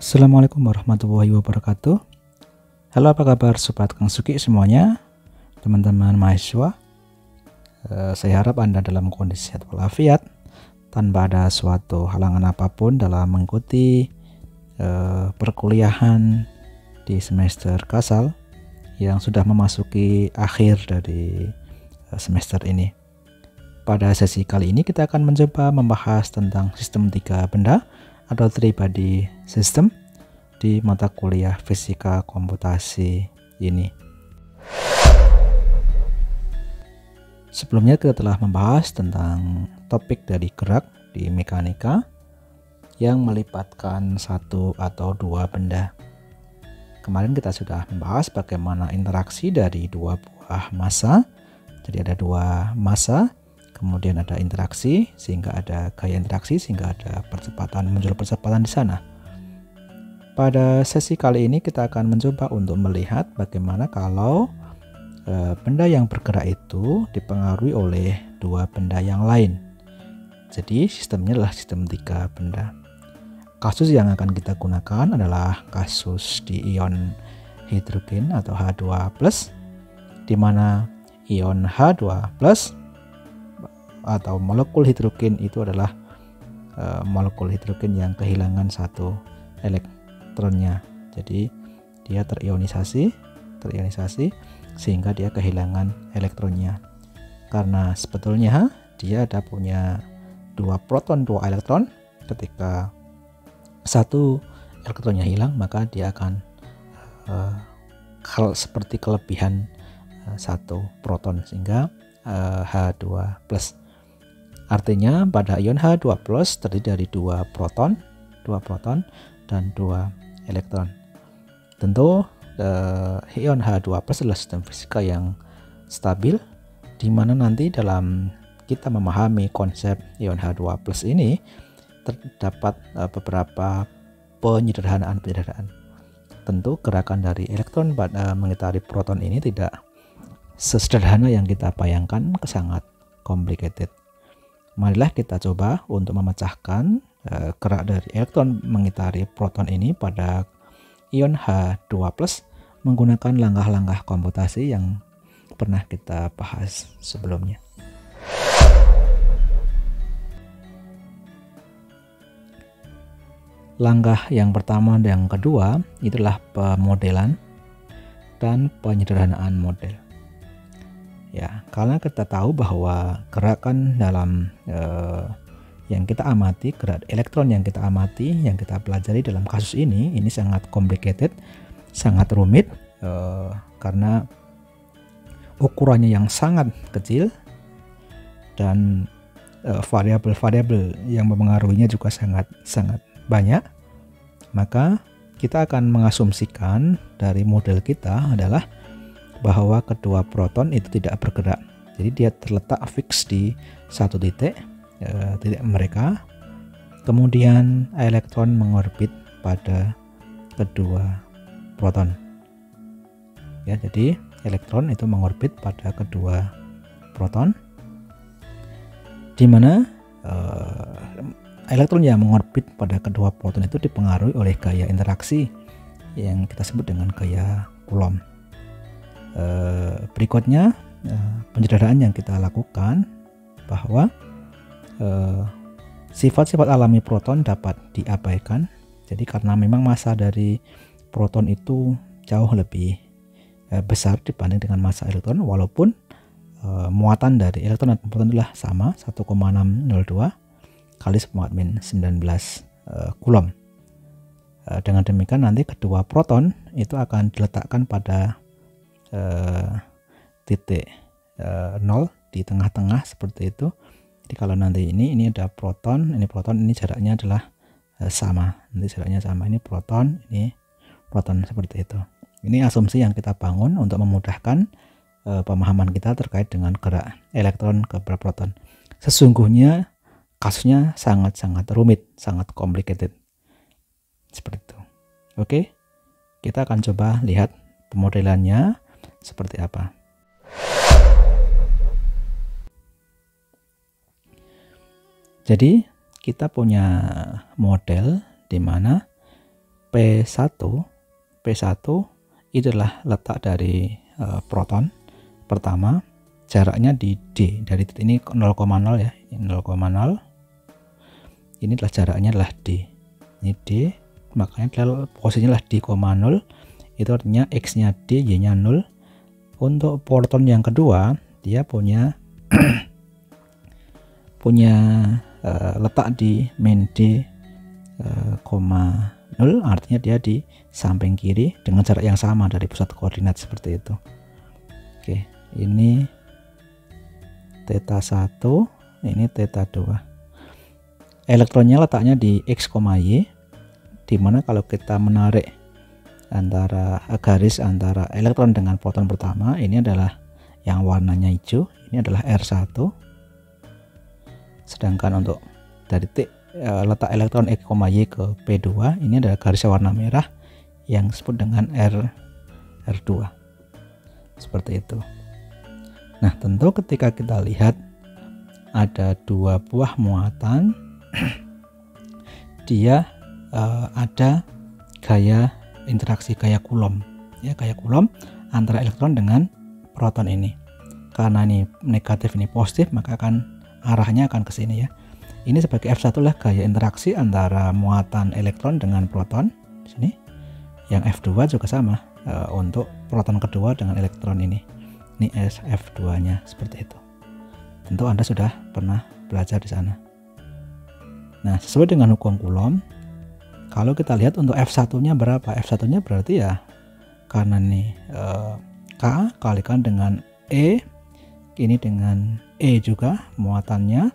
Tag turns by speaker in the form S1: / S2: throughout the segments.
S1: Assalamualaikum warahmatullahi wabarakatuh. Halo, apa kabar Sobat Kang Suki semuanya, teman-teman mahasiswa. Saya harap Anda dalam kondisi sehat walafiat, tanpa ada suatu halangan apapun dalam mengikuti perkuliahan di semester Kasal yang sudah memasuki akhir dari semester ini. Pada sesi kali ini kita akan mencoba membahas tentang sistem 3 benda atau 3 body system di mata kuliah fisika komputasi ini. Sebelumnya kita telah membahas tentang topik dari gerak di mekanika yang melibatkan satu atau dua benda. Kemarin kita sudah membahas bagaimana interaksi dari dua buah massa. Jadi ada dua massa, kemudian ada interaksi sehingga ada gaya interaksi, sehingga ada percepatan, muncul percepatan di sana. Pada sesi kali ini kita akan mencoba untuk melihat bagaimana kalau benda yang bergerak itu dipengaruhi oleh dua benda yang lain. Jadi sistemnya adalah sistem 3 benda. Kasus yang akan kita gunakan adalah kasus di ion hidrogen atau H2+, di mana ion H2+ atau molekul hidrogen itu adalah molekul hidrogen yang kehilangan satu elektronnya. Jadi dia terionisasi sehingga dia kehilangan elektronnya. Karena sebetulnya dia ada punya dua proton, dua elektron. Ketika satu elektronnya hilang, maka dia akan seperti kelebihan satu proton, sehingga H2+. Artinya pada ion H2+ terdiri dari dua proton dan dua elektron. Tentu ion H2+ adalah sistem fisika yang stabil, di mana nanti dalam kita memahami konsep ion H2+ ini terdapat beberapa penyederhanaan. Tentu gerakan dari elektron mengitari proton ini tidak sesederhana yang kita bayangkan, sangat complicated. Marilah kita coba untuk memecahkan gerak dari elektron mengitari proton ini pada ion H2+ menggunakan langkah-langkah komputasi yang pernah kita bahas sebelumnya. Langkah yang pertama dan yang kedua itulah pemodelan dan penyederhanaan model. Ya, karena kita tahu bahwa gerakan dalam yang kita amati, gerak elektron yang kita amati, yang kita pelajari dalam kasus ini sangat complicated, sangat rumit, karena ukurannya yang sangat kecil dan variabel-variabel yang mempengaruhinya juga sangat banyak. Maka kita akan mengasumsikan dari model kita adalah bahwa kedua proton itu tidak bergerak. Jadi dia terletak fix di satu titik mereka. Kemudian elektron mengorbit pada kedua proton. Ya, jadi elektron itu mengorbit pada kedua proton, di mana elektron yang mengorbit pada kedua proton itu dipengaruhi oleh gaya interaksi yang kita sebut dengan gaya Coulomb. Berikutnya penyederhanaan yang kita lakukan bahwa sifat-sifat alami proton dapat diabaikan. Jadi karena memang massa dari proton itu jauh lebih besar dibanding dengan massa elektron, walaupun muatan dari elektron dan proton adalah sama, 1,602 kali 10⁻⁻19 Coulomb. Dengan demikian nanti kedua proton itu akan diletakkan pada titik 0 di tengah-tengah seperti itu. Jadi kalau nanti ini ada proton, ini proton, ini jaraknya adalah sama, nanti jaraknya sama, ini proton seperti itu. Ini asumsi yang kita bangun untuk memudahkan pemahaman kita terkait dengan gerak elektron ke proton. Sesungguhnya kasusnya sangat rumit, sangat complicated seperti itu. Oke, kita akan coba lihat pemodelannya seperti apa. Jadi kita punya model di mana P1 itu adalah letak dari proton pertama, jaraknya di D, dari titik ini 0,0 ya, 0,0. Ini adalah jaraknya adalah D, ini D, makanya posisinya adalah D,0, itu artinya X-nya D, Y-nya 0. Untuk proton yang kedua, dia punya letak di min D, 0, artinya dia di samping kiri dengan jarak yang sama dari pusat koordinat seperti itu. Oke, ini theta 1, ini theta 2. Elektronnya letaknya di X, Y, dimana kalau kita menarik antara garis antara elektron dengan proton pertama, ini adalah yang warnanya hijau, ini adalah R1. Sedangkan untuk dari titik letak elektron X, Y ke P2, ini adalah garis warna merah yang disebut dengan R2. Seperti itu. Nah, tentu ketika kita lihat ada dua buah muatan, dia ada gaya interaksi, gaya Coulomb ya, gaya Coulomb antara elektron dengan proton ini. Karena ini negatif, ini positif, maka arahnya akan ke sini ya. Ini sebagai F1 lah gaya interaksi antara muatan elektron dengan proton di sini. Yang F2 juga sama untuk proton kedua dengan elektron ini. Ini F2-nya seperti itu. Tentu Anda sudah pernah belajar di sana. Nah, sesuai dengan hukum Coulomb, kalau kita lihat untuk F1-nya berapa? F1-nya berarti ya, karena ini K kalikan dengan E, ini dengan E juga muatannya,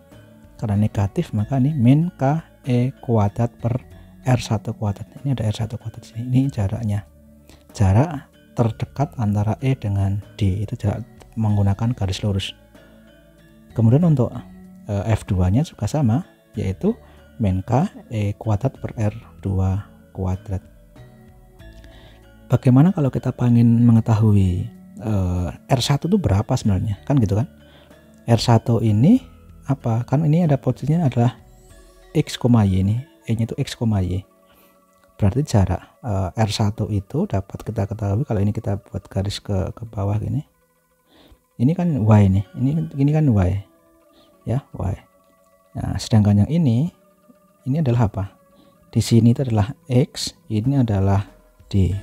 S1: karena negatif maka ini min K E kuadrat per R1 kuadrat. Ini ada R1 kuadrat sini. Ini jaraknya. Jarak terdekat antara E dengan D, itu jarak menggunakan garis lurus. Kemudian untuk F2-nya juga sama, yaitu min K E kuadrat per R2 kuadrat. Bagaimana kalau kita pengen mengetahui R1 itu berapa sebenarnya? Kan gitu kan. R1 ini apa? Kan ini ada posisinya adalah X, Y ini. E-nya itu X, Y. Berarti jarak R1 itu dapat kita ketahui kalau ini kita buat garis ke bawah gini. Ini kan Y nih. Ini kan Y. Ya, Y. Nah, sedangkan yang ini adalah apa? Di sini itu adalah X, ini adalah D.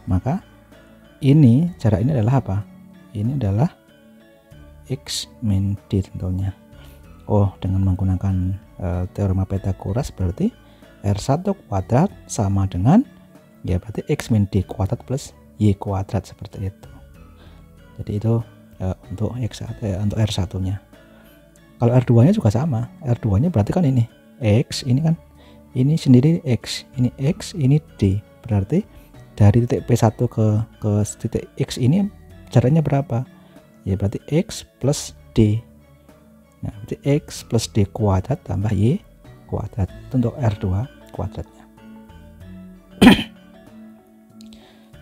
S1: Maka ini jarak ini adalah apa? Ini adalah X min D tentunya. Oh, dengan menggunakan teorema Pythagoras berarti R1 kuadrat sama dengan ya berarti X min D kuadrat plus Y kuadrat seperti itu. Jadi itu untuk untuk R1-nya. Kalau R2-nya juga sama. R2-nya berarti kan ini X, ini kan ini sendiri X, ini D. Berarti dari titik P1 ke titik X ini jaraknya berapa? Ya berarti X plus D. Nah, berarti X plus D kuadrat tambah Y kuadrat. Itu untuk R2 kuadratnya.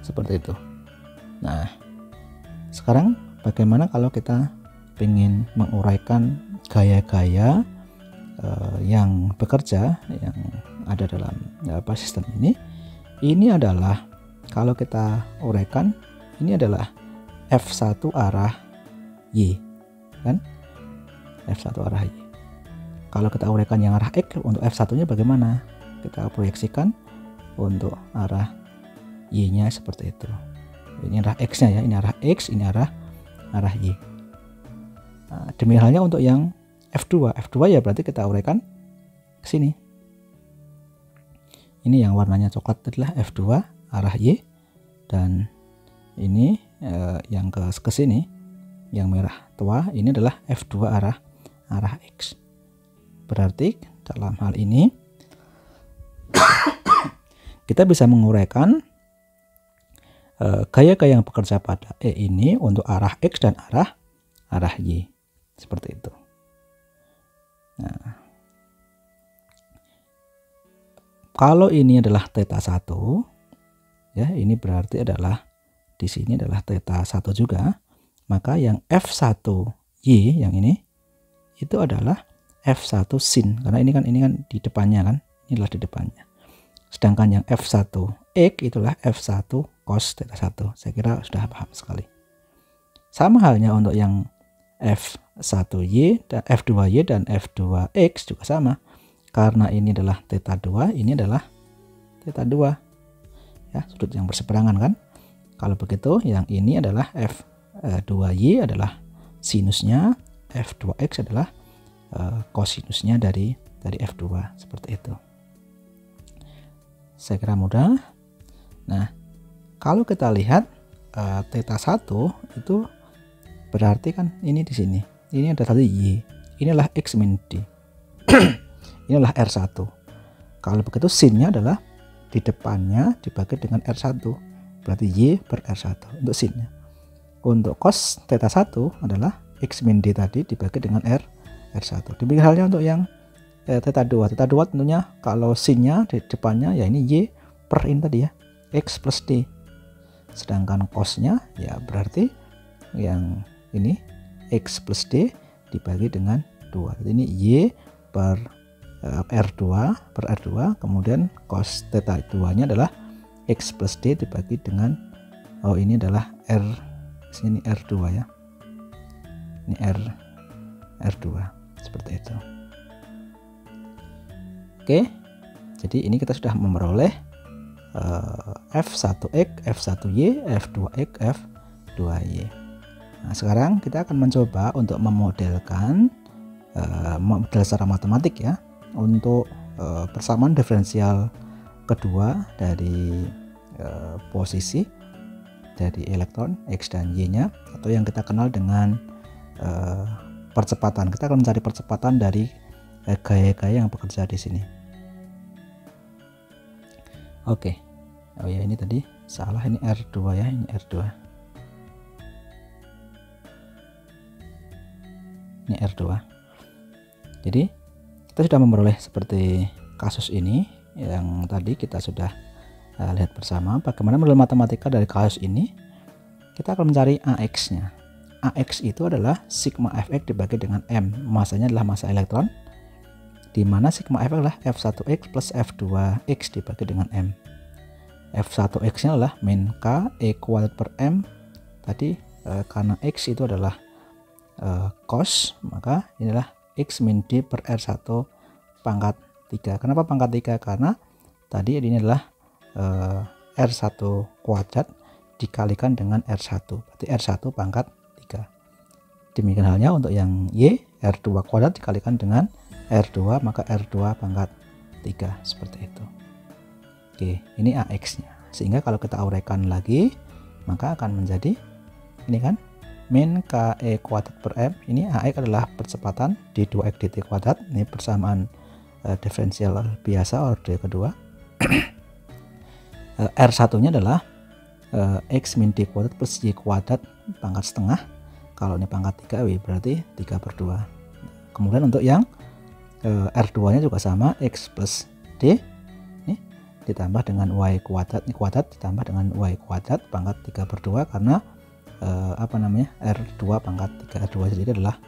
S1: Seperti itu. Nah, sekarang bagaimana kalau kita ingin menguraikan gaya-gaya yang bekerja yang ada dalam sistem ini? Ini adalah kalau kita uraikan, ini adalah F1 arah Y kan, F1 arah Y. Kalau kita uraikan yang arah X, untuk F1-nya bagaimana? Kita proyeksikan untuk arah Y-nya seperti itu. Ini arah X-nya ya, ini arah X, ini arah Y. Nah, demi halnya untuk yang F2 ya berarti kita uraikan ke sini. Ini yang warnanya coklat adalah F2 arah Y, dan ini yang ke sini yang merah tua ini adalah F2 arah X. Berarti dalam hal ini kita bisa menguraikan gaya-gaya yang bekerja pada E ini untuk arah X dan arah Y. Seperti itu. Nah, kalau ini adalah theta 1 ya, ini berarti adalah di sini adalah theta 1 juga, maka yang F1 Y yang ini itu adalah F1 sin, karena ini kan di depannya kan, inilah di depannya. Sedangkan yang F1X itulah F1 cos theta 1. Saya kira sudah paham sekali. Sama halnya untuk yang F1Y dan F2Y dan F2X juga sama. Karena ini adalah theta 2, ini adalah theta 2. Ya, sudut yang berseberangan kan. Kalau begitu yang ini adalah F2Y adalah sinusnya, F2X adalah kosinusnya dari F2, seperti itu. Saya kira mudah. Nah, kalau kita lihat theta 1 itu berarti kan ini di sini. Ini ada tadi Y. Inilah X min D. Inilah R1. Kalau begitu sinnya adalah di depannya dibagi dengan R1. Berarti Y per R1 untuk sinnya. Untuk cos theta 1 adalah X min D tadi dibagi dengan R1. Demikian halnya untuk yang theta 2. Theta 2 tentunya kalau sinnya di depannya ya ini Y per ini tadi ya, X plus D. Sedangkan cosnya ya berarti yang ini X plus D dibagi dengan 2. Jadi ini Y per R2 per R2, kemudian cos theta 2 nya adalah X plus D dibagi dengan, oh ini adalah R, sini R2 ya, ini R2, seperti itu. Oke, jadi ini kita sudah memperoleh F1X, F1Y, F2X, F2Y. Nah, sekarang kita akan mencoba untuk memodelkan model secara matematik ya, untuk persamaan diferensial kedua dari posisi dari elektron X dan Y-nya, atau yang kita kenal dengan percepatan. Kita akan mencari percepatan dari gaya-gaya yang bekerja di sini. Oke. Oh ya, ini tadi salah, ini R2 ya, ini R2. Ini R2. Jadi kita sudah memperoleh seperti kasus ini yang tadi kita sudah lihat bersama. Bagaimana model matematika dari kasus ini? Kita akan mencari AX-nya. AX itu adalah sigma Fx dibagi dengan M. Masanya adalah massa elektron, di mana sigma F adalah F1X plus F2X dibagi dengan M. F1X-nya adalah min K E kuadrat per M. Tadi karena X itu adalah cos, maka inilah X min D per R1 pangkat 3. Kenapa pangkat 3? Karena tadi ini adalah R1 kuadrat dikalikan dengan R1. Berarti R1 pangkat 3. Demikian halnya untuk yang Y, R2 kuadrat dikalikan dengan R2, maka R2 pangkat 3. Seperti itu. Oke, ini AX-nya. Sehingga kalau kita uraikan lagi, maka akan menjadi ini kan, min KE kuadrat per M. Ini AX adalah percepatan di 2X dt kuadrat. Ini persamaan diferensial biasa orde kedua. R1-nya adalah X min D kuadrat plus Y kuadrat pangkat setengah. Kalau ini pangkat 3W berarti 3/2. Kemudian untuk yang R2-nya juga sama, X plus D ini ditambah dengan Y kuadrat, ini kuadrat ditambah dengan Y kuadrat pangkat 3/2 karena R2 pangkat 3. R2 jadi adalah.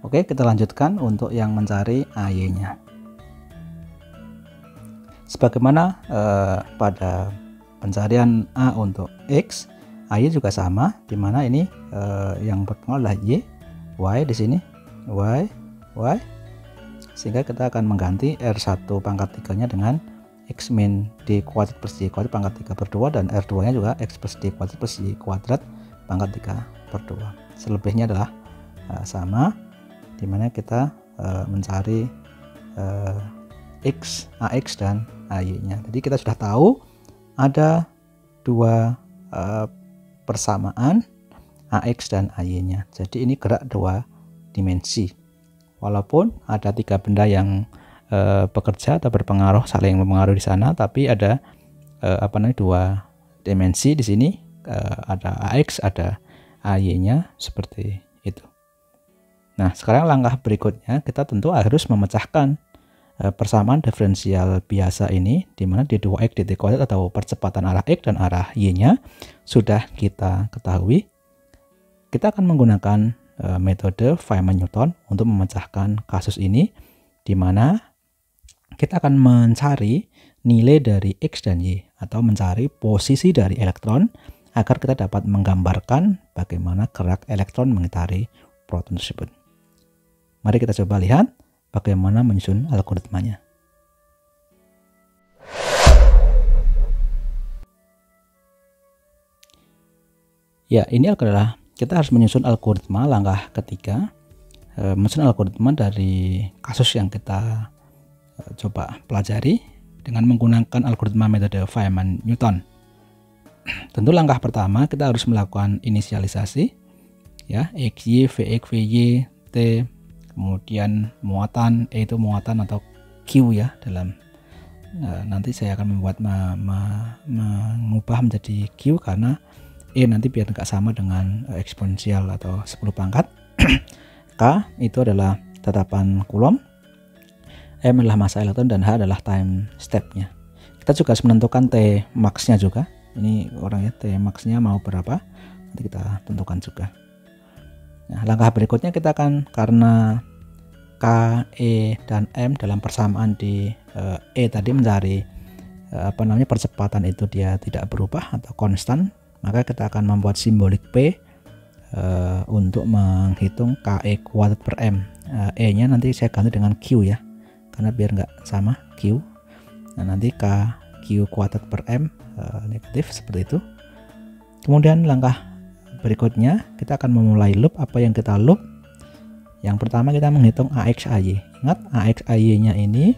S1: Oke, kita lanjutkan untuk yang mencari AY-nya. Sebagaimana pada pencarian A untuk X, AY juga sama, dimana ini yang berpengaruh adalah Y, Y di sini, Y, sehingga kita akan mengganti R1 pangkat 3-nya dengan X min D kuadrat plus Y kuadrat pangkat 3/2, dan R2-nya juga X plus D kuadrat plus Y kuadrat pangkat 3/2. Selebihnya adalah sama, dimana kita mencari X, AX dan AY-nya. Jadi kita sudah tahu ada dua persamaan AX dan AY-nya. Jadi ini gerak 2 dimensi. Walaupun ada 3 benda yang bekerja atau berpengaruh, saling mempengaruhi di sana, tapi ada 2 dimensi di sini, ada AX, ada AY-nya, seperti itu. Nah, sekarang langkah berikutnya kita tentu harus memecahkan persamaan diferensial biasa ini, di mana di 2X dt kuadrat atau percepatan arah X dan arah Y-nya sudah kita ketahui. Kita akan menggunakan metode Feynman-Newton untuk memecahkan kasus ini, di mana kita akan mencari nilai dari X dan Y, atau mencari posisi dari elektron agar kita dapat menggambarkan bagaimana gerak elektron mengitari proton tersebut. Mari kita coba lihat bagaimana menyusun algoritmanya. Ya, ini adalah kita harus menyusun algoritma langkah ketiga, menyusun algoritma dari kasus yang kita coba pelajari dengan menggunakan algoritma metode Feynman-Newton. Tentu langkah pertama kita harus melakukan inisialisasi, ya, XY, VX, VY, T, kemudian muatan, E itu muatan atau Q ya dalam nanti saya akan membuat mengubah menjadi Q karena E nanti biar nggak sama dengan eksponensial atau 10 pangkat. K itu adalah tetapan Coulomb, M adalah massa elektron, dan H adalah time step-nya. Kita juga harus menentukan T max-nya juga. Ini orangnya T max-nya mau berapa, nanti kita tentukan juga. Nah, langkah berikutnya kita akan, karena K, E, dan M dalam persamaan di E tadi mencari percepatan itu dia tidak berubah atau konstan, maka kita akan membuat simbolik P untuk menghitung KE kuadrat per M. E nya nanti saya ganti dengan Q ya, karena biar nggak sama Q. Nah, nanti KQ kuadrat per M negatif seperti itu. Kemudian langkah berikutnya kita akan memulai loop. Apa yang kita loop? Yang pertama kita menghitung AX AY. Ingat, AX AY nya ini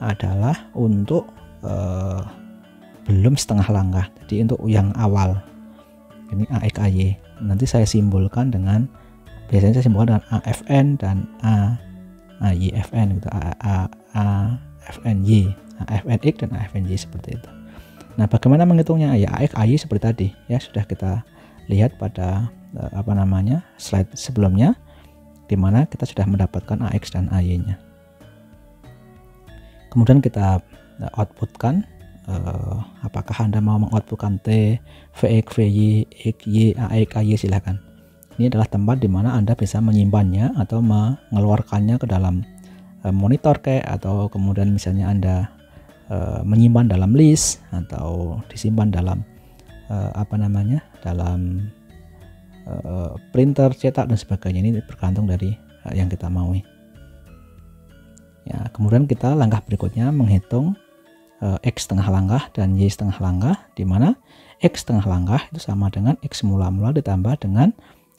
S1: adalah untuk belum setengah langkah, jadi untuk yang awal. Ini AX AY. Nanti saya simbolkan dengan, biasanya saya simbolkan dengan AFN dan AYFN gitu, AFNY, AFNX dan AFNY seperti itu. Nah, bagaimana menghitungnya? Ya, AX AY seperti tadi ya, sudah kita lihat pada slide sebelumnya, di mana kita sudah mendapatkan AX dan AY-nya. Kemudian kita outputkan, apakah Anda mau mengoutputkan T, VX, VY, XY, AX, AY, silahkan. Ini adalah tempat di mana Anda bisa menyimpannya atau mengeluarkannya ke dalam monitor atau kemudian misalnya Anda menyimpan dalam list atau disimpan dalam dalam printer, cetak dan sebagainya. Ini bergantung dari yang kita maui. Ya, kemudian kita langkah berikutnya menghitung X setengah langkah dan Y setengah langkah, di mana X setengah langkah itu sama dengan X mula-mula ditambah dengan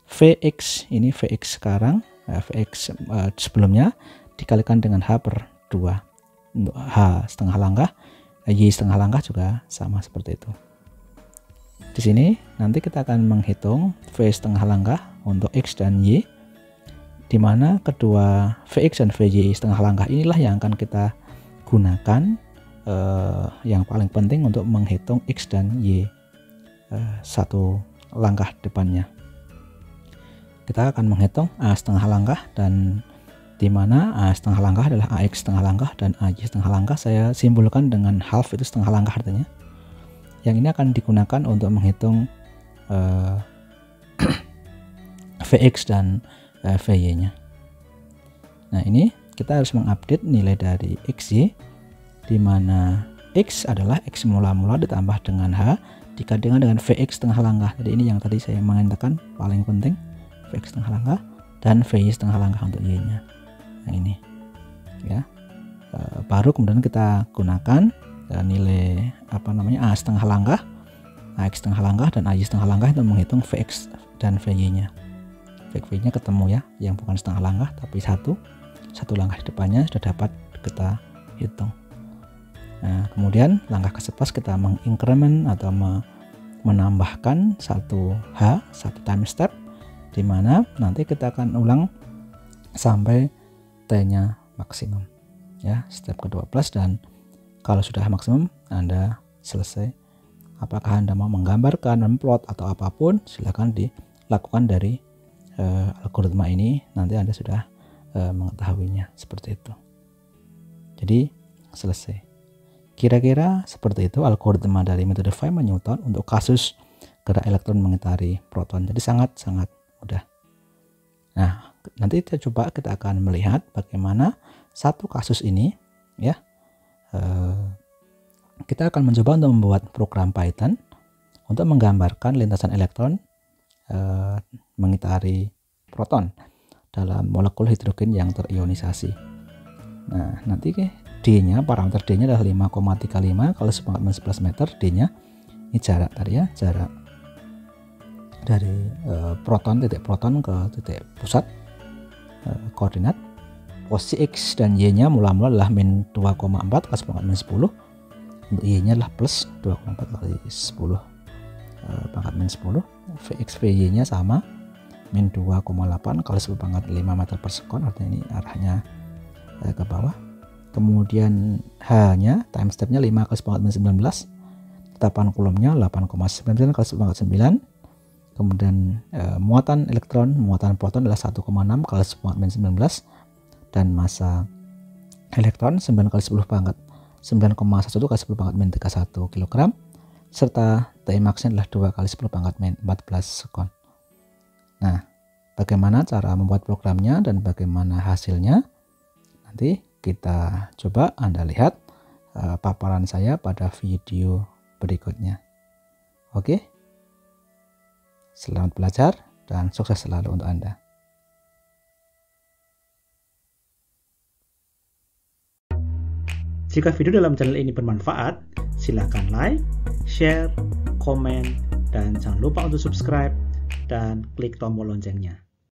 S1: VX. Ini VX sekarang, VX sebelumnya dikalikan dengan H per 2. Untuk H setengah langkah, Y setengah langkah juga sama seperti itu. Di sini nanti kita akan menghitung V setengah langkah untuk X dan Y, di mana kedua VX dan VY setengah langkah inilah yang akan kita gunakan yang paling penting untuk menghitung X dan Y satu langkah depannya. Kita akan menghitung A setengah langkah, dan di mana A setengah langkah adalah AX setengah langkah dan AY setengah langkah saya simbolkan dengan half, itu setengah langkah artinya. Yang ini akan digunakan untuk menghitung VX dan VY-nya. Nah, ini kita harus mengupdate nilai dari XY, di mana X adalah X mula-mula ditambah dengan H dikalikan dengan VX setengah langkah. Jadi ini yang tadi saya mengatakan paling penting, VX setengah langkah dan VY setengah langkah untuk Y-nya. Yang ini ya. Baru kemudian kita gunakan nilai A setengah langkah, AX setengah langkah dan AY setengah langkah untuk menghitung VX dan VY-nya. VY-nya ketemu ya, yang bukan setengah langkah tapi satu langkah di depannya sudah dapat kita hitung. Nah, kemudian langkah ke-11 kita mengincrement atau menambahkan satu time step, di mana nanti kita akan ulang sampai T-nya maksimum ya, step ke-12. Dan kalau sudah maksimum Anda selesai. Apakah Anda mau menggambarkan, memplot atau apapun, silakan dilakukan dari algoritma ini, nanti Anda sudah mengetahuinya seperti itu. Jadi selesai. Kira-kira seperti itu algoritma dari metode Feynman-Newton untuk kasus gerak elektron mengitari proton. Jadi sangat-sangat mudah. Nah, nanti kita akan melihat bagaimana satu kasus ini ya kita akan mencoba untuk membuat program Python untuk menggambarkan lintasan elektron mengitari proton dalam molekul hidrogen yang terionisasi. Nah, nanti D-nya, parameter D-nya adalah 5,35 kali 10⁻11 meter. D-nya ini jarak tadi ya, jarak dari titik proton ke titik pusat koordinat. Posisi X dan Y-nya mula-mula adalah min 2,4 kali 10⁻10. Untuk Y-nya adalah plus 2,4 kali 10 pangkat min 10. Vx Vy-nya sama, min 2,8 kali 10⁻5 meter per sekon, artinya ini arahnya ke bawah. Kemudian H-nya, time step-nya 5 kali 10⁻19. Tetapan kulomnya 8,99 kali 10⁻9. Kemudian muatan proton adalah 1,6 kali 10⁻19. Dan massa elektron 9 kali 10 pangkat 9,11 kali 10 pangkat min 31 kg, serta Tmax-nya adalah 2 kali 10 pangkat min 14 sekon. Nah, bagaimana cara membuat programnya dan bagaimana hasilnya? Nanti kita coba Anda lihat paparan saya pada video berikutnya. Oke, selamat belajar dan sukses selalu untuk Anda.
S2: Jika video dalam channel ini bermanfaat, silakan like, share, komen, dan jangan lupa untuk subscribe dan klik tombol loncengnya.